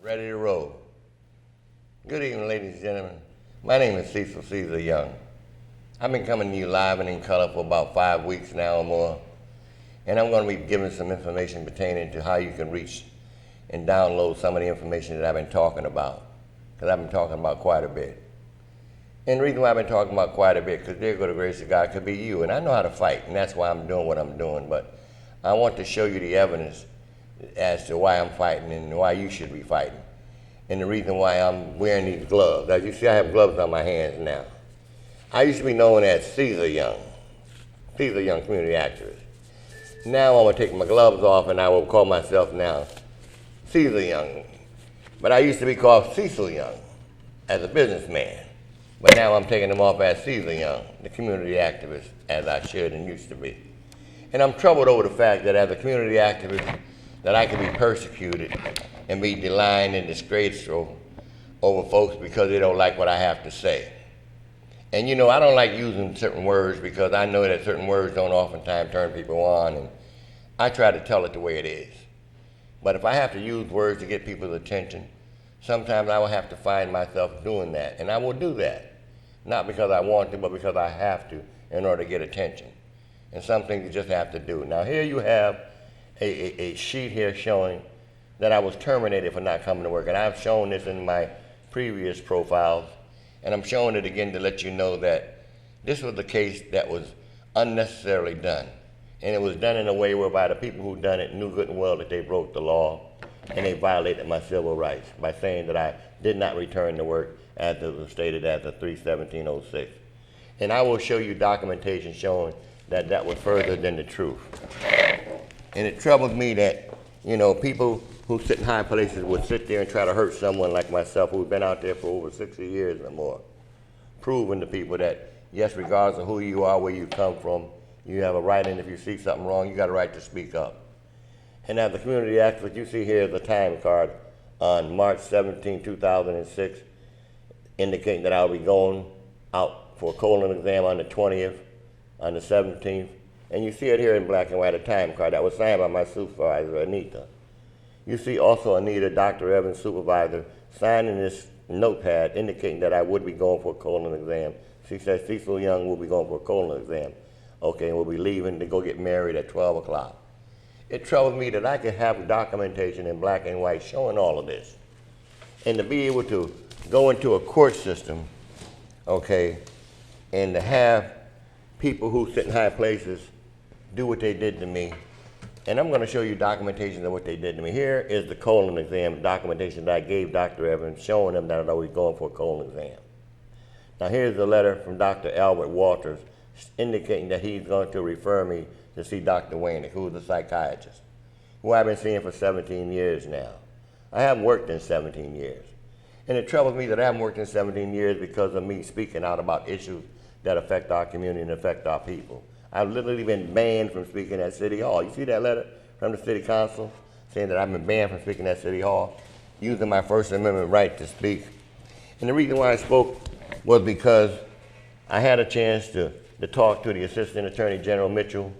Ready to roll. Good evening, ladies and gentlemen. My name is Cecil Young. I've been coming to you live and in color for about 5 weeks now or more, and I'm going to be giving some information pertaining to how you can reach and download some of the information that I've been talking about, because I've been talking about quite a bit. And the reason why I've been talking about quite a bit, because there go the grace of God, could be you, and I know how to fight, and that's why I'm doing what I'm doing, but I want to show you the evidence as to why I'm fighting and why you should be fighting. And the reason why I'm wearing these gloves. As you see, I have gloves on my hands now. I used to be known as Cecil Young community activist. Now I'm going to take my gloves off and I will call myself now Cecil Young. But I used to be called Cecil Young as a businessman. But now I'm taking them off as Cecil Young, the community activist, as I should and used to be. And I'm troubled over the fact that as a community activist, that I can be persecuted and be maligned and disgraceful over folks because they don't like what I have to say. And you know, I don't like using certain words because I know that certain words don't oftentimes turn people on, and I try to tell it the way it is. But if I have to use words to get people's attention, sometimes I will have to find myself doing that, and I will do that. Not because I want to, but because I have to in order to get attention. And some things you just have to do. Now here you have a sheet here showing that I was terminated for not coming to work. And I've shown this in my previous profiles, and I'm showing it again to let you know that this was the case that was unnecessarily done. And it was done in a way whereby the people who done it knew good and well that they broke the law and they violated my civil rights by saying that I did not return to work as it was stated as a 3/17/06. And I will show you documentation showing that that was further than the truth. And it troubles me that, you know, people who sit in high places would sit there and try to hurt someone like myself who's been out there for over 60 years or more, proving to people that, yes, regardless of who you are, where you come from, you have a right, and if you see something wrong, you got a right to speak up. And as a community activist, you see here the time card on March 17, 2006, indicating that I'll be going out for a colon exam on the 20th, on the 17th, and you see it here in black and white, a time card that was signed by my supervisor, Anita. You see also Anita, Dr. Evans' supervisor, signing this notepad indicating that I would be going for a colon exam. She says Cecil Young will be going for a colon exam. Okay, and we'll be leaving to go get married at 12 o'clock. It troubles me that I could have documentation in black and white showing all of this. And to be able to go into a court system, okay, and to have people who sit in high places do what they did to me. And I'm going to show you documentation of what they did to me. Here is the colon exam documentation that I gave Dr. Evans, showing them that I was going for a colon exam. Now here's a letter from Dr. Albert Walters indicating that he's going to refer me to see Dr. Wayne, who is a psychiatrist, who I've been seeing for 17 years now. I haven't worked in 17 years. And it troubles me that I haven't worked in 17 years because of me speaking out about issues that affect our community and affect our people. I've literally been banned from speaking at City Hall. You see that letter from the City Council saying that I've been banned from speaking at City Hall, using my First Amendment right to speak. And the reason why I spoke was because I had a chance to talk to the Assistant Attorney General Mitchell,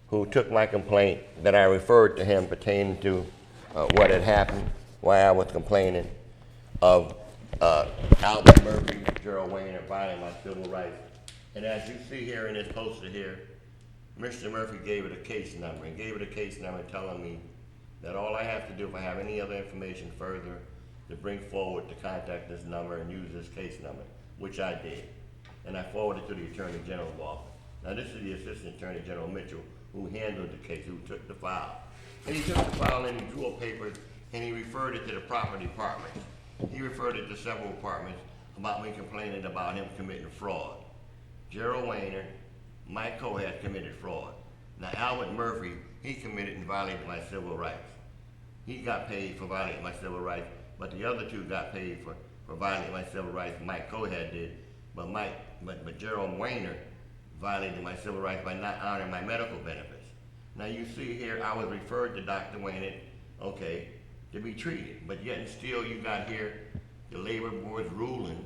who took my complaint that I referred to him pertaining to what had happened, why I was complaining of Albert Murphy, Gerald Wayne, and violating my civil rights. And as you see here in this poster here, Mr. Murphy gave it a case number telling me that all I have to do if I have any other information further to bring forward to contact this number and use this case number, which I did. And I forwarded it to the Attorney General's office. Now this is the Assistant Attorney General Mitchell who handled the case, who took the file. And he took the file and he drew up papers and he referred it to the proper department. He referred it to several departments about me complaining about him committing fraud. Gerald Wayner, Mike Cohat committed fraud. Now Albert Murphy, he committed and violated my civil rights. He got paid for violating my civil rights, but the other two got paid for violating my civil rights. Mike Cohat did, but Gerald Wayner violated my civil rights by not honoring my medical benefits. Now you see here, I was referred to Dr. Wayner, okay, to be treated, but yet and still you got here the labor board's ruling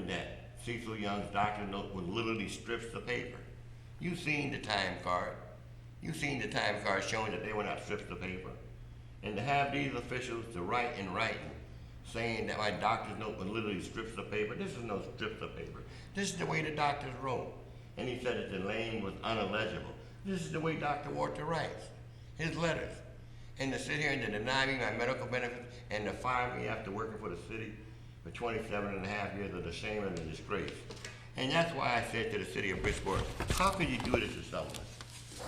that Cecil Young's doctor note was literally strips of paper. You seen the time card. You seen the time card showing that they were not strips of paper. And to have these officials to write in writing saying that my doctor's note was literally strips of paper. This is no strips of paper. This is the way the doctors wrote. And he said that the name was unillegible. This is the way Dr. Walter writes his letters. And to sit here and to deny me my medical benefits and to fire me after working for the city for 27 and a half years is a shame and a disgrace. And that's why I said to the city of Bridgeport, how can you do this to someone?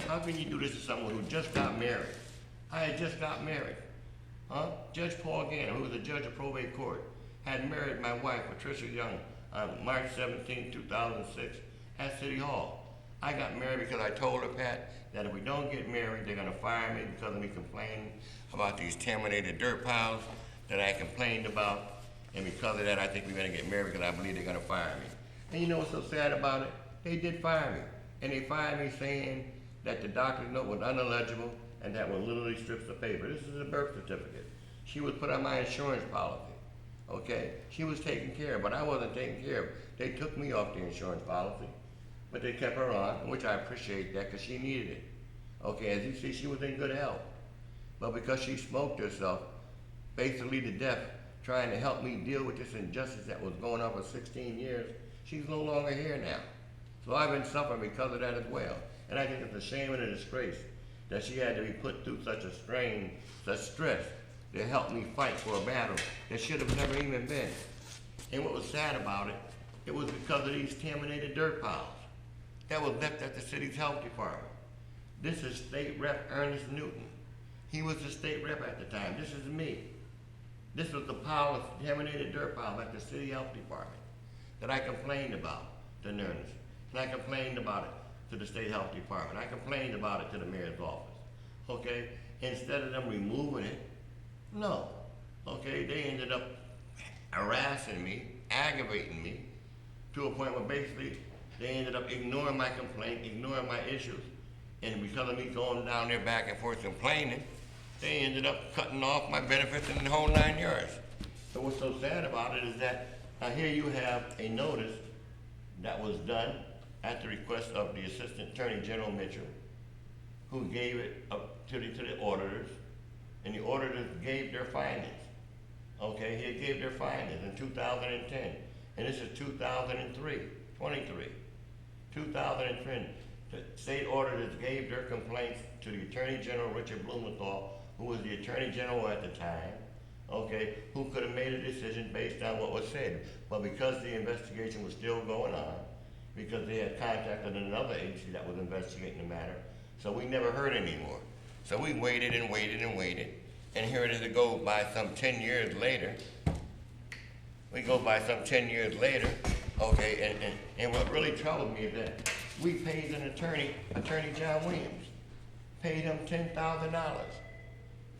How can you do this to someone who just got married? I had just got married. Judge Paul Gannon, who was a judge of probate court, had married my wife, Patricia Young, on March 17, 2006 at City Hall. I got married because I told her, Pat, that if we don't get married, they're gonna fire me because of me complaining about these contaminated dirt piles that I complained about. And because of that, I think we're gonna get married because I believe they're gonna fire me. And you know what's so sad about it? They did fire me. And they fired me saying that the doctor's note was unillegible and that were literally strips of paper. This is a birth certificate. She was put on my insurance policy, okay? She was taken care of, but I wasn't taken care of. They took me off the insurance policy, but they kept her on, which I appreciate that because she needed it. Okay, as you see, she was in good health. But because she smoked herself, basically to death, trying to help me deal with this injustice that was going on for 16 years, she's no longer here now. So I've been suffering because of that as well. And I think it's a shame and a disgrace that she had to be put through such a strain, such stress, to help me fight for a battle that should have never even been. And what was sad about it, it was because of these contaminated dirt piles that was left at the city's health department. This is State Rep Ernest Newton. He was the state rep at the time. This is me. This was the pile of contaminated dirt piles at the city health department that I complained about to Ernest. And I complained about it to the state health department. I complained about it to the mayor's office. Okay? Instead of them removing it, no. Okay? They ended up harassing me, aggravating me, to a point where basically they ended up ignoring my complaint, ignoring my issues. And because of me going down there back and forth complaining, they ended up cutting off my benefits in the whole 9 yards. So what's so sad about it is that now here you have a notice that was done at the request of the Assistant Attorney General Mitchell, who gave it up to the auditors, and the auditors gave their findings. Okay, he gave their findings in 2010, and this is 2003, 2003. The state auditors gave their complaints to the Attorney General, Richard Blumenthal, who was the Attorney General at the time, okay, who could have made a decision based on what was said. But because the investigation was still going on, because they had contacted another agency that was investigating the matter, so we never heard anymore. So we waited and waited and waited, and here it is to go by some 10 years later. We go by some 10 years later, okay, and what really troubled me is that we paid an attorney, Attorney John Williams, paid him $10,000.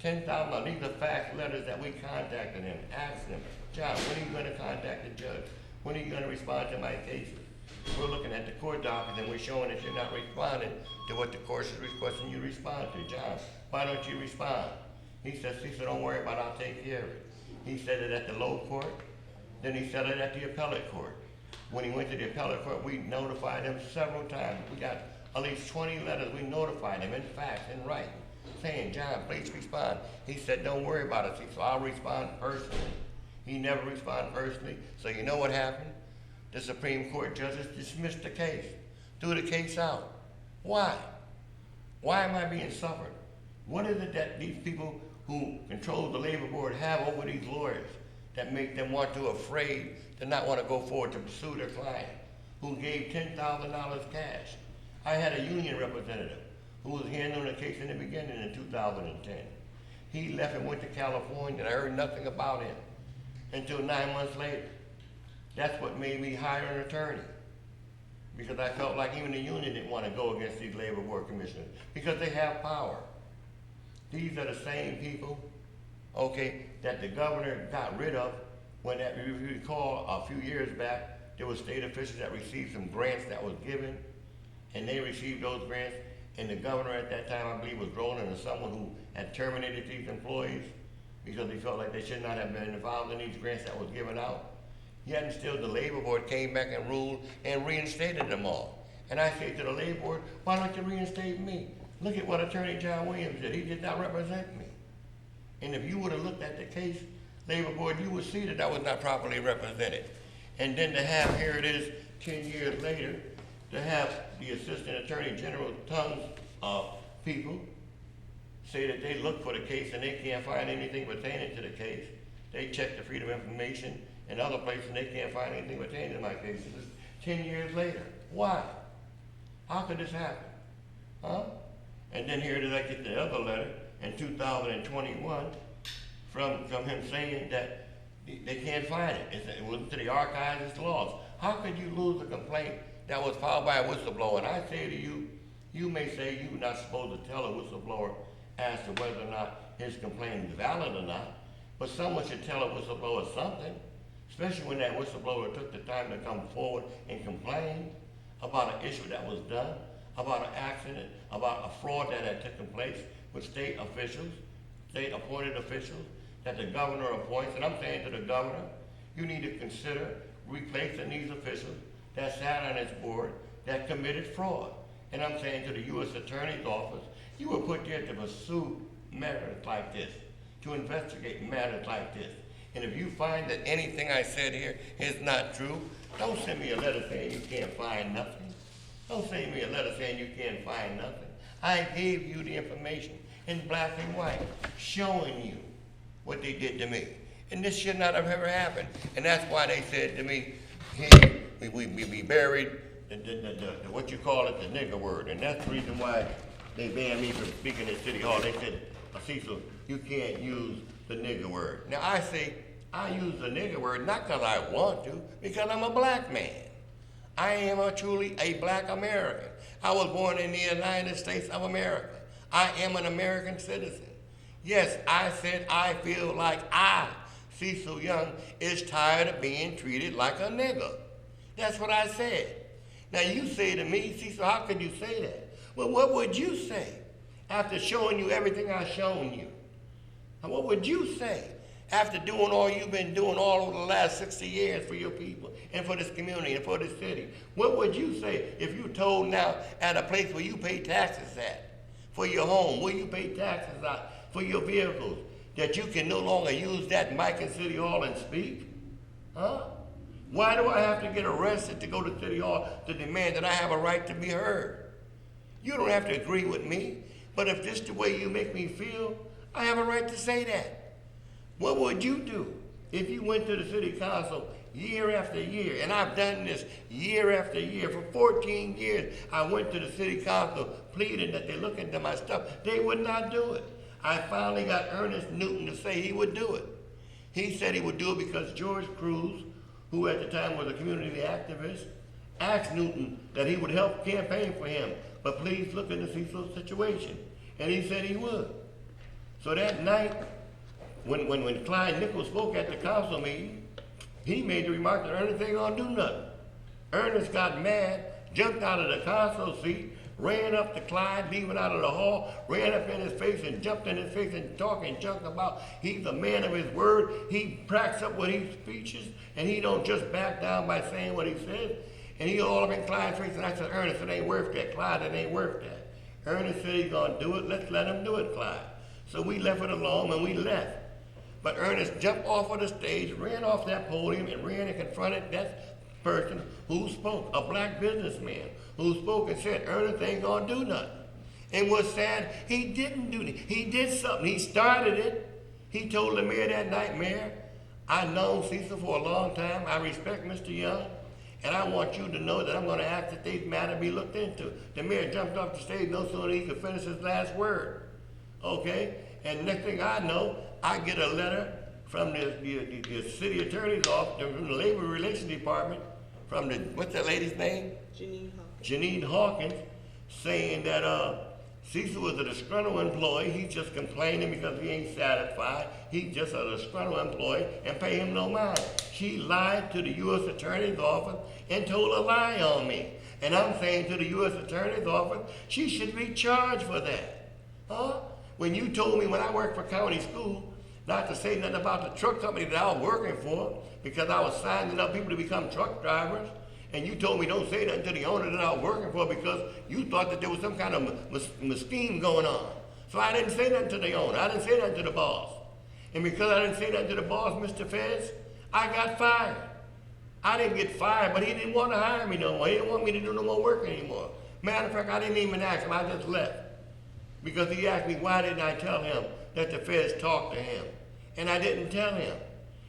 $10,000. These are fax letters that we contacted him, asked him, John, when are you going to contact the judge? When are you going to respond to my cases? We're looking at the court dockets and we're showing that you're not responding to what the court is requesting you respond to. John, why don't you respond? He said, Cecil, don't worry about it, I'll take care of it. He said it at the low court, then he said it at the appellate court. When he went to the appellate court, we notified him several times. We got at least 20 letters, we notified him in fax, in writing, saying, John, please respond. He said, don't worry about it, Cecil, I'll respond personally. He never responded personally, so you know what happened? The Supreme Court judges dismissed the case, threw the case out. Why? Why am I being suffered? What is it that these people who control the labor board have over these lawyers that make them afraid to not want to go forward to pursue their client, who gave $10,000 cash? I had a union representative who was handling the case in the beginning in 2010. He left and went to California, and I heard nothing about him until 9 months later. That's what made me hire an attorney, because I felt like even the union didn't want to go against these labor board commissioners because they have power. These are the same people, okay, that the governor got rid of when, if you recall, a few years back, there were state officials that received some grants that was given, and they received those grants, and the governor at that time, I believe, was rolling as someone who had terminated these employees because he felt like they should not have been involved in these grants that was given out. Yet still the labor board came back and ruled and reinstated them all. And I say to the labor board, why don't you reinstate me? Look at what Attorney John Williams did. He did not represent me. And if you would have looked at the case, Labor Board, you would see that that was not properly represented. And then to have, here it is, 10 years later, to have the Assistant Attorney General, tons of people, say that they look for the case and they can't find anything pertaining to the case. They check the Freedom of Information and other places and they can't find anything pertaining to my case. This is 10 years later. Why? How could this happen? Huh? And then here it is, I get the other letter in 2021 from him saying that they can't find it. It wasn't to the archives, it's lost. How could you lose a complaint that was filed by a whistleblower? And I say to you, you may say you're not supposed to tell a whistleblower as to whether or not his complaint is valid or not, but someone should tell a whistleblower something, especially when that whistleblower took the time to come forward and complain about an issue that was done, about an accident, about a fraud that had taken place with state officials, state appointed officials, that the governor appoints. And I'm saying to the governor, you need to consider replacing these officials that sat on this board that committed fraud. And I'm saying to the U.S. Attorney's Office, you were put there to pursue matters like this, to investigate matters like this. And if you find that anything I said here is not true, don't send me a letter saying you can't find nothing. Don't send me a letter saying you can't find nothing. I gave you the information in black and white, showing you what they did to me. And this should not have ever happened. And that's why they said to me, hey, we buried the what you call it, the nigger word. And that's the reason why they banned me from speaking at City Hall. They said, Cecil, you can't use the nigger word. Now I say, I use the nigger word not because I want to, because I'm a black man. I am truly a black American. I was born in the United States of America. I am an American citizen. Yes, I said I feel like I, Cecil Young, is tired of being treated like a nigger. That's what I said. Now you say to me, Cecil, how could you say that? Well, what would you say after showing you everything I've shown you? And what would you say after doing all you've been doing all over the last 60 years for your people and for this community and for this city? What would you say if you told now at a place where you pay taxes at, for your home, where you pay taxes at, for your vehicles, that you can no longer use that mic in City Hall and speak? Huh? Why do I have to get arrested to go to City Hall to demand that I have a right to be heard? You don't have to agree with me, but if this is the way you make me feel, I have a right to say that. What would you do if you went to the city council year after year? And I've done this year after year. For 14 years, I went to the city council pleading that they look into my stuff. They would not do it. I finally got Ernest Newton to say he would do it. He said he would do it because George Cruz, who at the time was a community activist, asked Newton that he would help campaign for him, but please look into Cecil's situation. And he said he would. So that night, when Clyde Nichols spoke at the council meeting, he made the remark that Ernest ain't gonna do nothing. Ernest got mad, jumped out of the council seat, ran up to Clyde, leaving out of the hall, ran up in his face and jumped in his face and talking junk about he's a man of his word. He cracks up when he speeches, and he don't just back down by saying what he says. And he all up in Clyde's face, and I said, Ernest, it ain't worth that. Clyde, it ain't worth that. Ernest said he's gonna do it. Let's let him do it, Clyde. So we left it alone and we left. But Ernest jumped off of the stage, ran off that podium, and ran and confronted that person who spoke, a black businessman who spoke and said, Ernest ain't gonna do nothing. And what's sad, he didn't do it. He did something. He started it. He told the mayor that night, Mayor, I've known Cecil for a long time. I respect Mr. Young. And I want you to know that I'm going to ask that this matter be looked into. The mayor jumped off the stage no sooner than he could finish his last word. Okay? And next thing I know, I get a letter from the city attorney's office, from the labor relations department, from the, what's that lady's name? Janine Hawkins, saying that Cecil was a disgruntled employee. He's just complaining because he ain't satisfied. He's just a disgruntled employee and pay him no mind. She lied to the U.S. Attorney's Office and told a lie on me. And I'm saying to the U.S. Attorney's Office, she should be charged for that. Huh? When you told me when I worked for county school not to say nothing about the truck company that I was working for because I was signing up people to become truck drivers, and you told me don't say nothing to the owner that I was working for because you thought that there was some kind of scheme going on. So I didn't say nothing to the owner. I didn't say nothing to the boss. And because I didn't say that to the boss, Mr. Fez, I got fired. I didn't get fired, but he didn't want to hire me no more. He didn't want me to do no more work anymore. Matter of fact, I didn't even ask him. I just left. Because he asked me, why didn't I tell him that the Feds talked to him? And I didn't tell him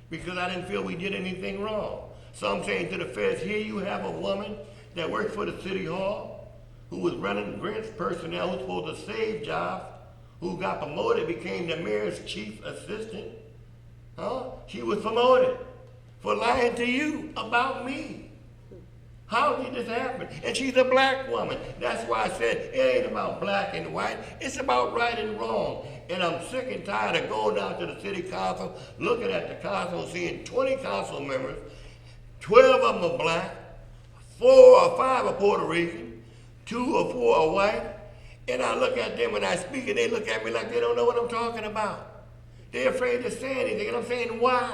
because I didn't feel we did anything wrong. So I'm saying to the Feds, here you have a woman that works for the city hall, who was running grants personnel, who's supposed to save jobs, who got promoted, became the mayor's chief assistant. She was promoted for lying to you about me. How did this happen? And she's a black woman. That's why I said it ain't about black and white. It's about right and wrong. And I'm sick and tired of going down to the city council, looking at the council, seeing 20 council members, 12 of them are black, 4 or 5 are Puerto Rican, 2 or 4 are white. And I look at them when I speak and they look at me like they don't know what I'm talking about. They're afraid to say anything, and I'm saying, why?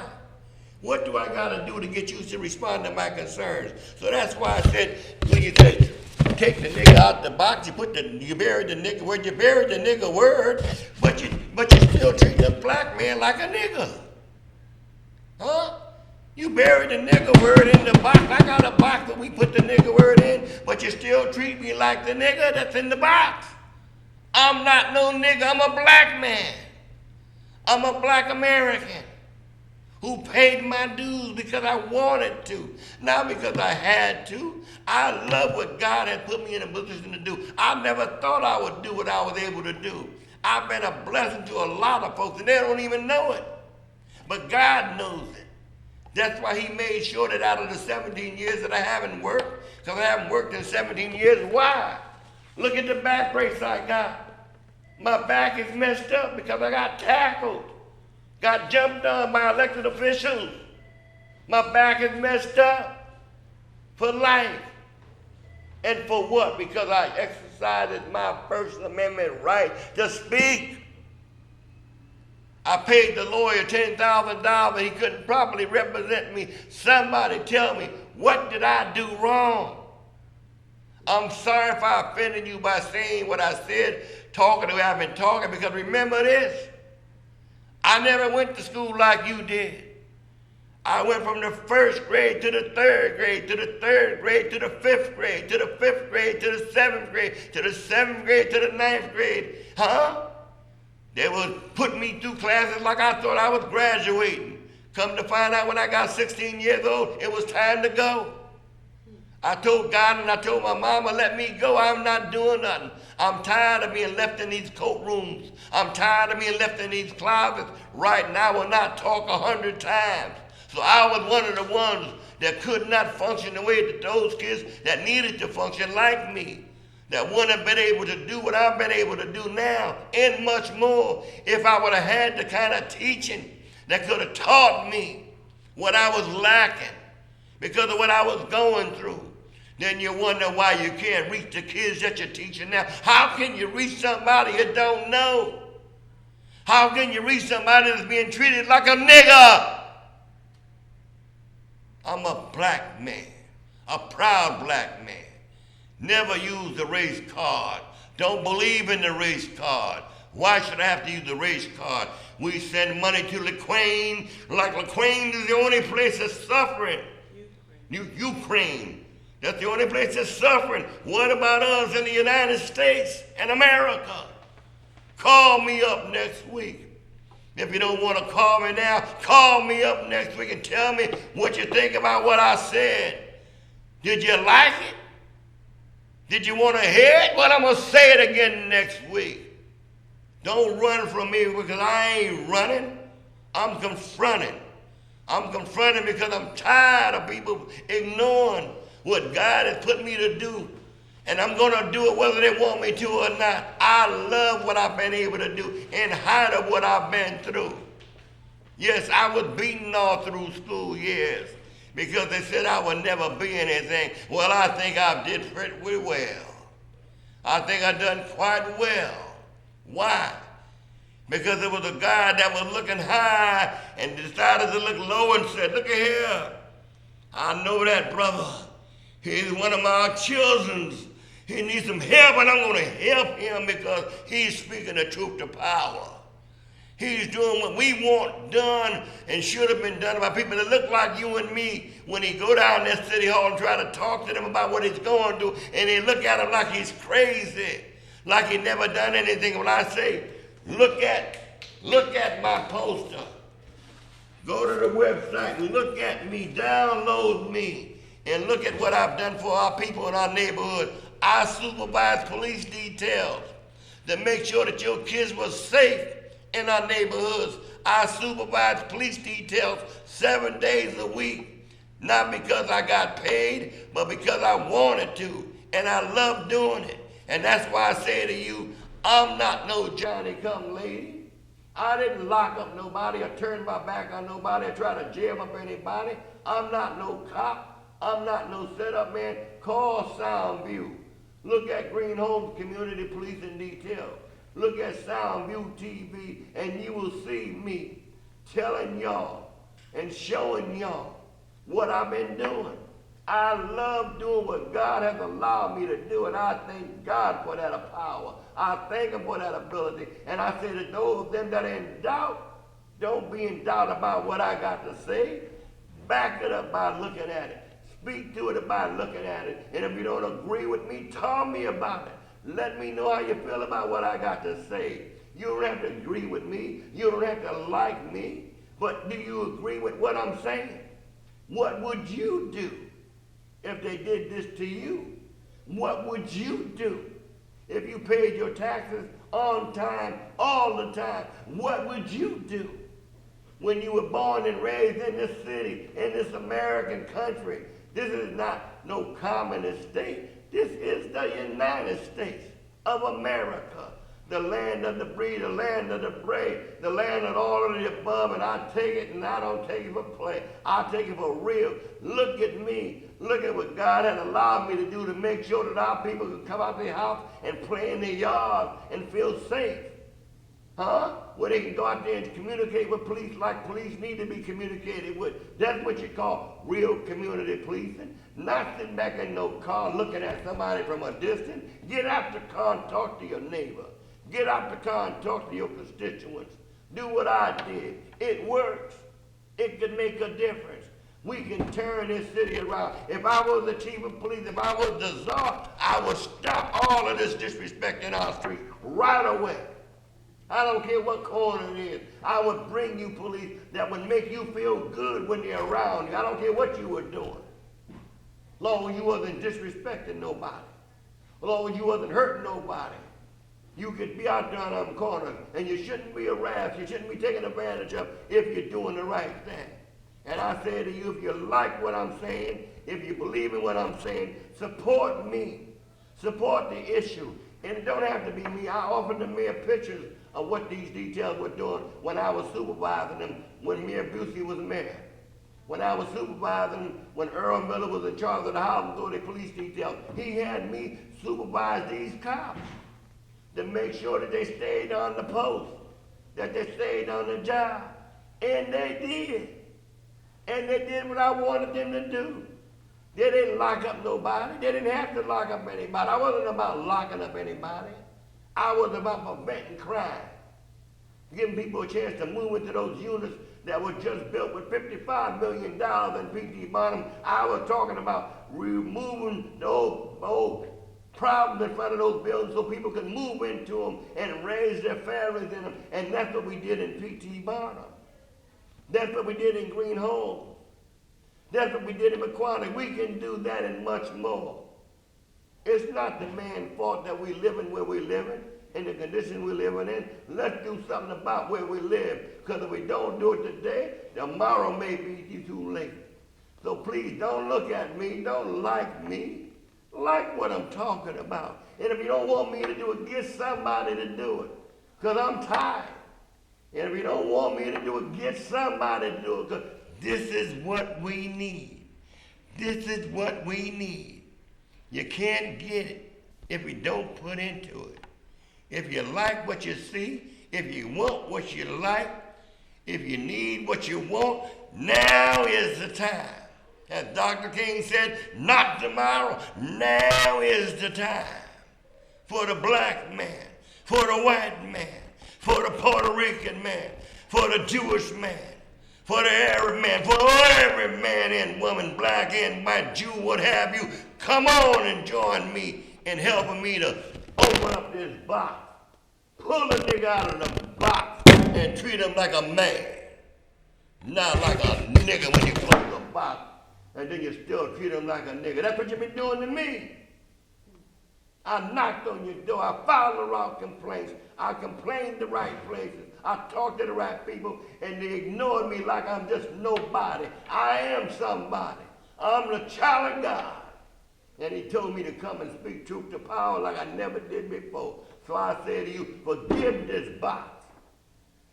What do I gotta do to get you to respond to my concerns? So that's why I said, when you say, take the nigga out the box, you buried the nigga word, you buried the nigga word, but you still treating a black man like a nigga. You buried the nigga word in the box. I got a box that we put the nigga word in, but you still treat me like the nigga that's in the box. I'm not no nigga, I'm a black man. I'm a black American who paid my dues because I wanted to, not because I had to. I love what God had put me in a position to do. I never thought I would do what I was able to do. I've been a blessing to a lot of folks, and they don't even know it. But God knows it. That's why he made sure that out of the 17 years that I haven't worked, because I haven't worked in 17 years, why? Look at the back brace I got. My back is messed up because I got tackled. Got jumped on by elected officials. My back is messed up for life. And for what? Because I exercised my First Amendment right to speak. I paid the lawyer $10,000. He couldn't properly represent me. Somebody tell me, what did I do wrong? I'm sorry if I offended you by saying what I said, talking the way I've been talking, because remember this. I never went to school like you did. I went from the first grade to the third grade, to the third grade, to the fifth grade, to the fifth grade, to the seventh grade, to the seventh grade, to the ninth grade. They would put me through classes like I thought I was graduating. Come to find out when I got 16 years old, it was time to go. I told God and I told my mama, let me go. I'm not doing nothing. I'm tired of being left in these courtrooms. I'm tired of being left in these closets. Right now, I will not talk 100 times. So I was one of the ones that could not function the way that those kids that needed to function like me, that wouldn't have been able to do what I've been able to do now, and much more, if I would have had the kind of teaching that could have taught me what I was lacking because of what I was going through. Then you wonder why you can't reach the kids that you're teaching now. How can you reach somebody you don't know? How can you reach somebody that's being treated like a nigger? I'm a black man, a proud black man. Never use the race card. Don't believe in the race card. Why should I have to use the race card? We send money to Ukraine, like Ukraine is the only place that's suffering. Ukraine. That's the only place that's suffering. What about us in the United States and America? Call me up next week. If you don't want to call me now, call me up next week and tell me what you think about what I said. Did you like it? Did you want to hear it? Well, I'm going to say it again next week. Don't run from me because I ain't running. I'm confronting. I'm confronting because I'm tired of people ignoring what God has put me to do. And I'm going to do it whether they want me to or not. I love what I've been able to do in spite of what I've been through. Yes, I was beaten all through school years because they said I would never be anything. Well, I think I did pretty well. I think I done quite well. Why? Because there was a guy that was looking high and decided to look low and said, look at here. I know that brother. He's one of my children. He needs some help, and I'm going to help him because he's speaking the truth to power. He's doing what we want done and should have been done by people that look like you and me when he go down that city hall and try to talk to them about what he's going to, and they look at him like he's crazy, like he never done anything. When I say, look at my poster. Go to the website, look at me, download me, and look at what I've done for our people in our neighborhood. I supervise police details to make sure that your kids were safe in our neighborhoods. I supervise police details 7 days a week, not because I got paid, but because I wanted to, and I love doing it. And that's why I say to you, I'm not no Johnny-come-lady. I didn't lock up nobody or turn my back on nobody or try to jail up anybody. I'm not no cop. I'm not no setup man. Call Soundview. Look at Green Homes Community Policing Detail. Look at Soundview TV, and you will see me telling y'all and showing y'all what I've been doing. I love doing what God has allowed me to do, and I thank God for that power. I thank him for that ability. And I say to those of them that are in doubt, don't be in doubt about what I got to say. Back it up by looking at it. Speak to it by looking at it. And if you don't agree with me, tell me about it. Let me know how you feel about what I got to say. You don't have to agree with me. You don't have to like me. But do you agree with what I'm saying? What would you do if they did this to you? What would you do if you paid your taxes on time, all the time? What would you do when you were born and raised in this city, in this American country? This is not no communist state. This is the United States of America, the land of the free, the land of the brave, the land of all of the above, and I take it and I don't take it for play. I take it for real. Look at me. Look at what God has allowed me to do to make sure that our people can come out their house and play in their yard and feel safe. Where they can go out there and communicate with police like police need to be communicated with. That's what you call real community policing. Not sitting back in no car looking at somebody from a distance. Get out the car and talk to your neighbor. Get out the car and talk to your constituents. Do what I did. It works. It can make a difference. We can turn this city around. If I was the chief of police, if I was the czar, I would stop all of this disrespect in our streets right away. I don't care what corner it is. I would bring you police that would make you feel good when they're around you. I don't care what you were doing. Long as you wasn't disrespecting nobody. Long as you wasn't hurting nobody. You could be out there on the corner, and you shouldn't be harassed. You shouldn't be taken advantage of if you're doing the right thing. And I say to you, if you like what I'm saying, if you believe in what I'm saying, support me. Support the issue. And it don't have to be me. I offered the mayor pictures of what these details were doing when I was supervising them, when Mayor Busey was mayor. When I was supervising, when Earl Miller was in charge of the Housing Authority police detail, he had me supervise these cops to make sure that they stayed on the post, that they stayed on the job. And they did. And they did what I wanted them to do. They didn't lock up nobody. They didn't have to lock up anybody. I wasn't about locking up anybody. I was about preventing crime. Giving people a chance to move into those units that were just built with $55 million in P.T. Barnum. I was talking about removing the old problems in front of those buildings so people could move into them and raise their families in them. And that's what we did in P.T. Barnum. That's what we did in Green Homes. That's what we did in McQuarrie. We can do that and much more. It's not the man's fault that we living where we living, in the condition we're living in. Let's do something about where we live. Because if we don't do it today, tomorrow may be too late. So please don't look at me. Don't like me. Like what I'm talking about. And if you don't want me to do it, get somebody to do it. Because I'm tired. And if you don't want me to do it, get somebody to do it. Because this is what we need. This is what we need. You can't get it if you don't put into it. If you like what you see, if you want what you like, if you need what you want, now is the time. As Dr. King said, not tomorrow, now is the time for the black man, for the white man, for the Puerto Rican man, for the Jewish man, for the Arab man, for every man and woman, black and white, Jew, what have you. Come on and join me in helping me to open up this box. Pull the nigga out of the box and treat him like a man. Not like a nigga when you close the box and then you still treat him like a nigga. That's what you been doing to me. I knocked on your door. I filed the wrong complaints. I complained the right places. I talked to the right people, and they ignored me like I'm just nobody. I am somebody. I'm the child of God. And he told me to come and speak truth to power like I never did before. So I say to you, forgive this box.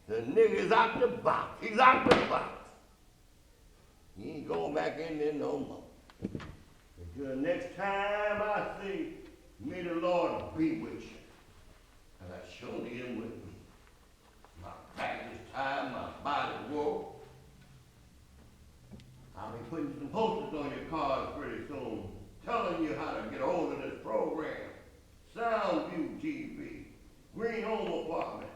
The nigga is out the box. He's out the box. He ain't going back in there no more. Until the next time I see, may the Lord be with you. And I surely am with me. My back is tired, my body wore. I'll be putting some posters on your cars pretty soon, telling you how to get a hold of this program. Soundview TV, Green Home Apartment.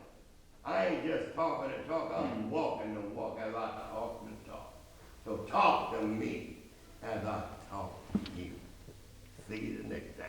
I ain't just talking and talk, I'm walking the walk as I talk the talk. So talk to me as I talk to you. See you the next time.